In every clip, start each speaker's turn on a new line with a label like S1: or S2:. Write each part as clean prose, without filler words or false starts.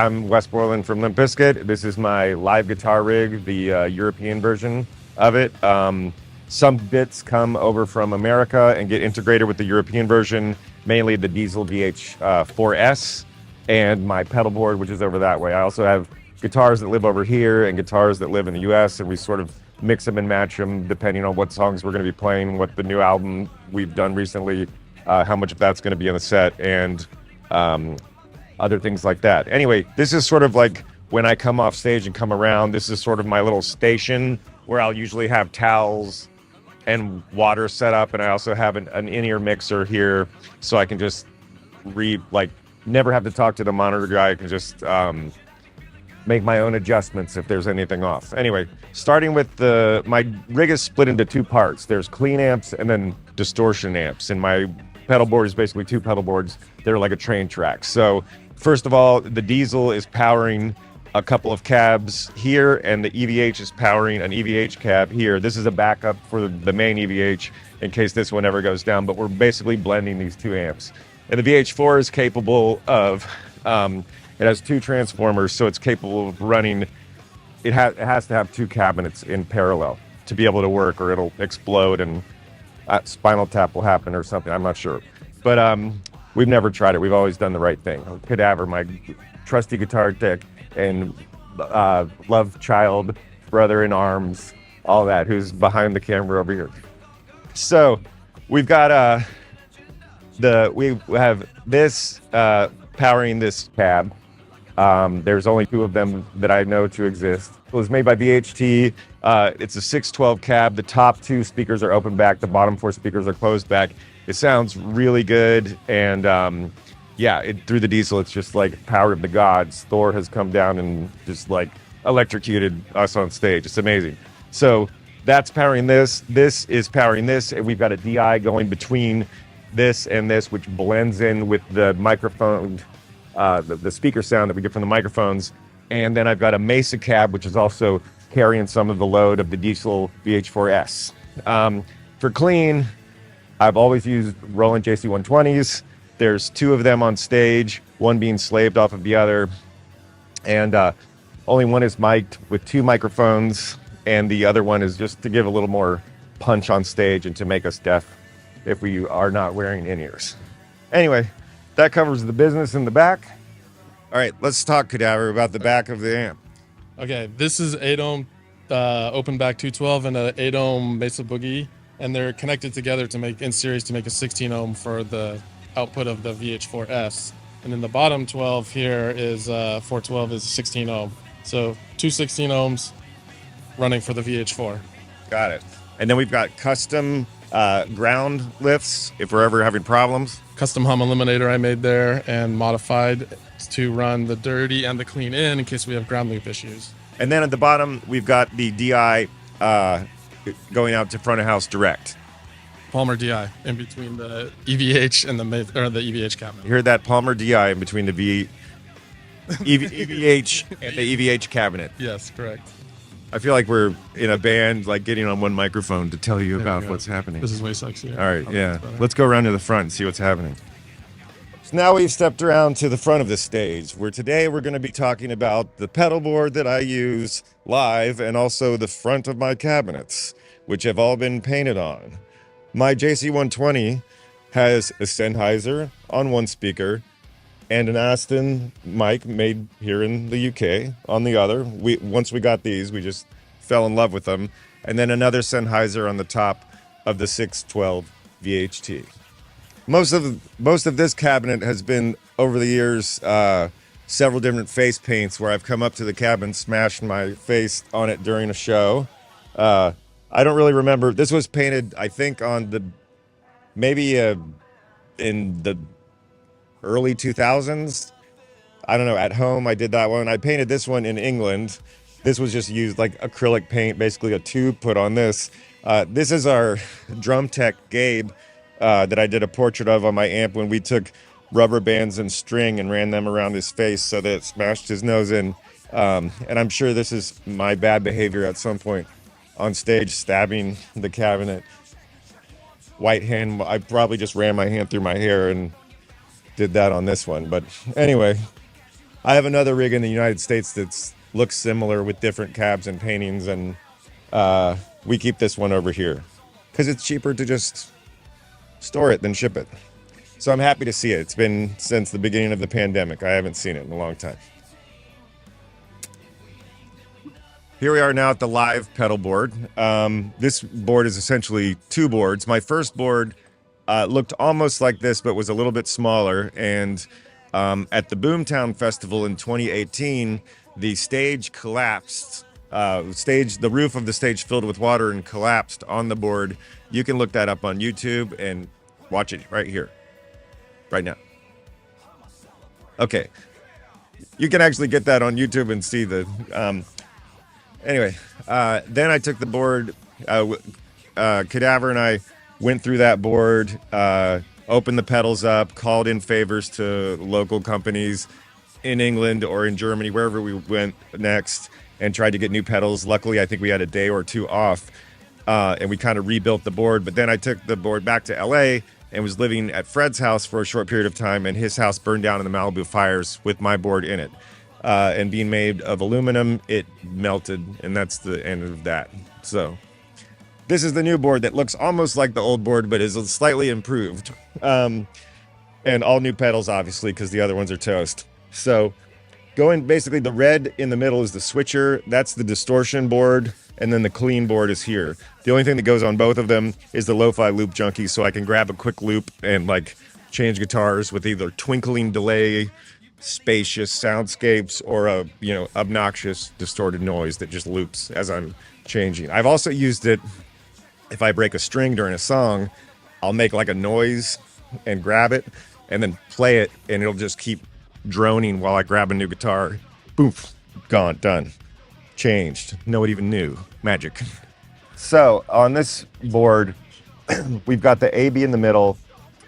S1: I'm Wes Borland from Limp Bizkit. This is my live guitar rig, the European version of it. Some bits come over from America and get integrated with the European version, mainly the Diesel VH4S and my pedal board, which is over that way. I also have guitars that live over here and guitars that live in the US, and we sort of mix them and match them depending on what songs we're going to be playing, what the new album we've done recently, how much of that's going to be in the set, and other things like that. Anyway, this is sort of like when I come off stage and come around, this is sort of my little station where I'll usually have towels and water set up, and I also have an in-ear mixer here, so I can just never have to talk to the monitor guy. I can just make my own adjustments if there's anything off. Anyway, starting with my rig is split into two parts. There's clean amps and then distortion amps, and my pedal board is basically two pedal boards. They're like a train track. So first of all, the Diesel is powering a couple of cabs here, and the EVH is powering an EVH cab here. This is a backup for the main EVH in case this one ever goes down, but we're basically blending these two amps. And the VH4 is capable of, it has two transformers, so it's capable of running, it has to have two cabinets in parallel to be able to work, or it'll explode and spinal tap will happen or something. I'm not sure. But we've never tried it. We've always done the right thing. Cadaver, my trusty guitar tech, and love child, brother in arms, all that, who's behind the camera over here. So we've got we have this powering this cab. There's only two of them that I know to exist. It was made by VHT. It's a 612 cab. The top two speakers are open back. The bottom four speakers are closed back. It sounds really good, and through the Diesel, it's just like power of the gods. Thor has come down and just like electrocuted us on stage. It's amazing. So that's powering this. This is powering this, and we've got a DI going between this and this, which blends in with the microphone, the speaker sound that we get from the microphones. And then I've got a Mesa cab, which is also carrying some of the load of the Diesel VH4S. For clean, I've always used Roland JC120s. There's two of them on stage, one being slaved off of the other. And only one is mic'd with two microphones, and the other one is just to give a little more punch on stage and to make us deaf if we are not wearing in-ears. Anyway, that covers the business in the back. All right, let's talk, Cadaver, about the back of the amp.
S2: Okay, this is 8-ohm open back 212 and a 8-ohm Mesa Boogie, and they're connected together to make in series to make a 16-ohm for the output of the VH4S. And then the bottom 12 here is 412 is 16 ohm. So two 16 ohms running for the VH4.
S1: Got it. And then we've got custom ground lifts if we're ever having problems.
S2: Custom hum eliminator I made there and modified to run the dirty and the clean in case we have ground loop issues.
S1: And then at the bottom, we've got the DI going out to front of house direct.
S2: Palmer DI in between the EVH and the EVH cabinet.
S1: You heard that? Palmer DI in between the EVH and the EVH cabinet.
S2: Yes, correct.
S1: I feel like we're in a band, like getting on one microphone to tell you about what's happening.
S2: This is way sexier.
S1: All right, yeah. Let's go around to the front and see what's happening. So now we've stepped around to the front of the stage, where today we're going to be talking about the pedal board that I use live and also the front of my cabinets, which have all been painted on. My JC120 has a Sennheiser on one speaker and an Aston mic made here in the UK on the other. Once we got these, we just fell in love with them. And then another Sennheiser on the top of the 612 VHT. Most of this cabinet has been, over the years, several different face paints where I've come up to the cabin, smashed my face on it during a show. I don't really remember. This was painted, I think, on maybe in the early 2000s. I don't know. At home, I did that one. I painted this one in England. This was just used like acrylic paint, basically a tube put on this. This is our drum tech, Gabe, that I did a portrait of on my amp when we took rubber bands and string and ran them around his face so that it smashed his nose in. And I'm sure this is my bad behavior at some point on stage, stabbing the cabinet. White hand, I probably just ran my hand through my hair and did that on this one. But anyway, I have another rig in the United States that looks similar with different cabs and paintings, and we keep this one over here because it's cheaper to just store it than ship it. So I'm happy to see it. It's been since the beginning of the pandemic. I haven't seen it in a long time. Here we are now at the live pedal board. This board is essentially two boards. My first board looked almost like this, but was a little bit smaller. And at the Boomtown Festival in 2018, the stage collapsed. The roof of the stage filled with water and collapsed on the board. You can look that up on YouTube and watch it right here, right now. Okay, you can actually get that on YouTube and see the. Anyway, then I took the board. Cadaver and I went through that board, opened the pedals up, called in favors to local companies in England or in Germany, wherever we went next, and tried to get new pedals. Luckily, I think we had a day or two off, and we kind of rebuilt the board. But then I took the board back to LA and was living at Fred's house for a short period of time, and his house burned down in the Malibu fires with my board in it. And being made of aluminum, it melted, and that's the end of that. So this is the new board that looks almost like the old board, but is slightly improved. And all new pedals, obviously, because the other ones are toast. So going basically, the red in the middle is the switcher. That's the distortion board, and then the clean board is here. The only thing that goes on both of them is the lo-fi loop junkie, so I can grab a quick loop and like change guitars with either twinkling delay, spacious soundscapes, or a obnoxious distorted noise that just loops as I'm changing. I've also used it if I break a string during a song. I'll make like a noise and grab it and then play it, and it'll just keep droning while I grab a new guitar. Boof, gone, done, changed. No one even knew. Magic. So on this board, we've got the AB in the middle.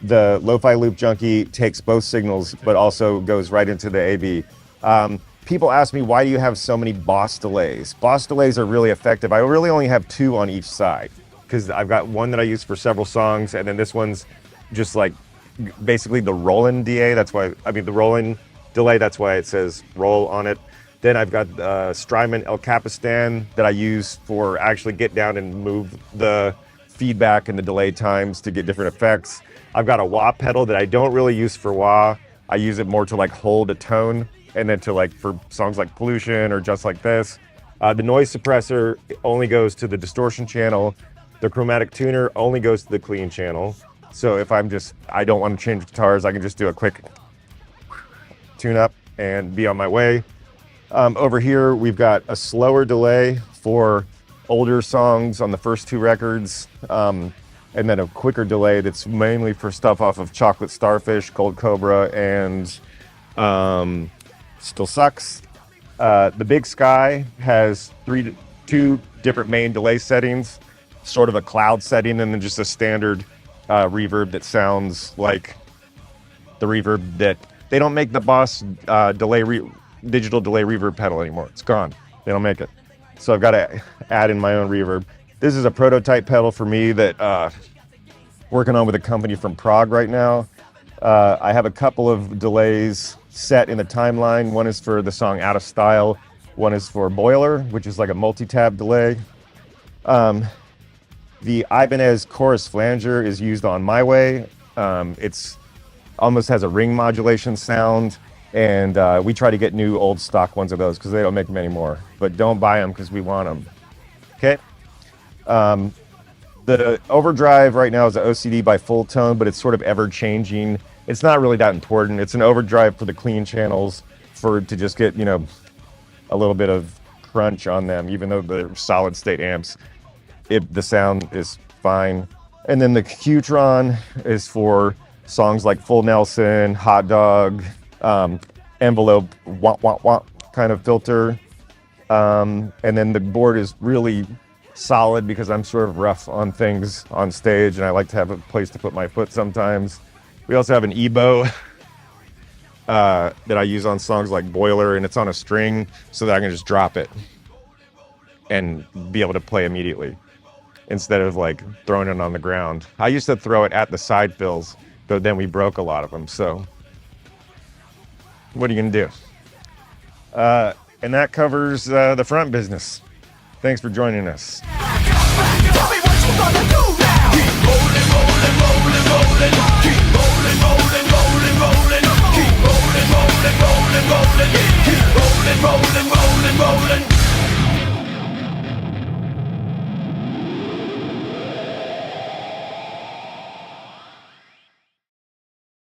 S1: The lo-fi loop junkie takes both signals, but also goes right into the AB. People ask me, why do you have so many Boss delays? Boss delays are really effective. I really only have two on each side, because I've got one that I use for several songs, and then this one's just like basically the Roland DA. The Roland delay. That's why it says roll on it. Then I've got Strymon El Capistan that I use for actually get down and move the feedback and the delay times to get different effects. I've got a wah pedal that I don't really use for wah. I use it more to like hold a tone, and then to like for songs like Pollution or Just Like This. The noise suppressor only goes to the distortion channel. The chromatic tuner only goes to the clean channel. So if I don't want to change guitars, I can just do a quick tune up and be on my way. Over here, we've got a slower delay for older songs on the first two records. And then a quicker delay that's mainly for stuff off of Chocolate Starfish, Cold Cobra, and Still Sucks. The Big Sky has two different main delay settings, sort of a cloud setting, and then just a standard reverb that sounds like the reverb that they don't make the Boss digital delay reverb pedal anymore. It's gone. They don't make it. So I've got to add in my own reverb. This is a prototype pedal for me that working on with a company from Prague right now. I have a couple of delays set in the timeline. One is for the song Out of Style. One is for Boiler, which is like a multi-tab delay. The Ibanez chorus flanger is used on My Way. It's almost has a ring modulation sound, and we try to get new old stock ones of those because they don't make them anymore. But don't buy them because we want them. Okay. The overdrive right now is an OCD by Full Tone, but it's sort of ever changing. It's not really that important. It's an overdrive for the clean channels to just get, a little bit of crunch on them, even though they're solid state amps. The sound is fine. And then the Qtron is for songs like Full Nelson, Hot Dog, Envelope, wah, wah, wah kind of filter. And then the board is really solid because I'm sort of rough on things on stage, and I like to have a place to put my foot sometimes. We also have an EBow that I use on songs like Boiler, and it's on a string so that I can just drop it and be able to play immediately instead of like throwing it on the ground. I used to throw it at the side fills, but then we broke a lot of them. So what are you gonna do? And that covers the front business. Thanks for joining us.
S3: Tell me what you gonna do now. Keep rolling, rolling, rolling, rolling. Keep rolling, rolling, rolling, rolling. Keep rolling, rolling, rolling, rolling. Keep rolling.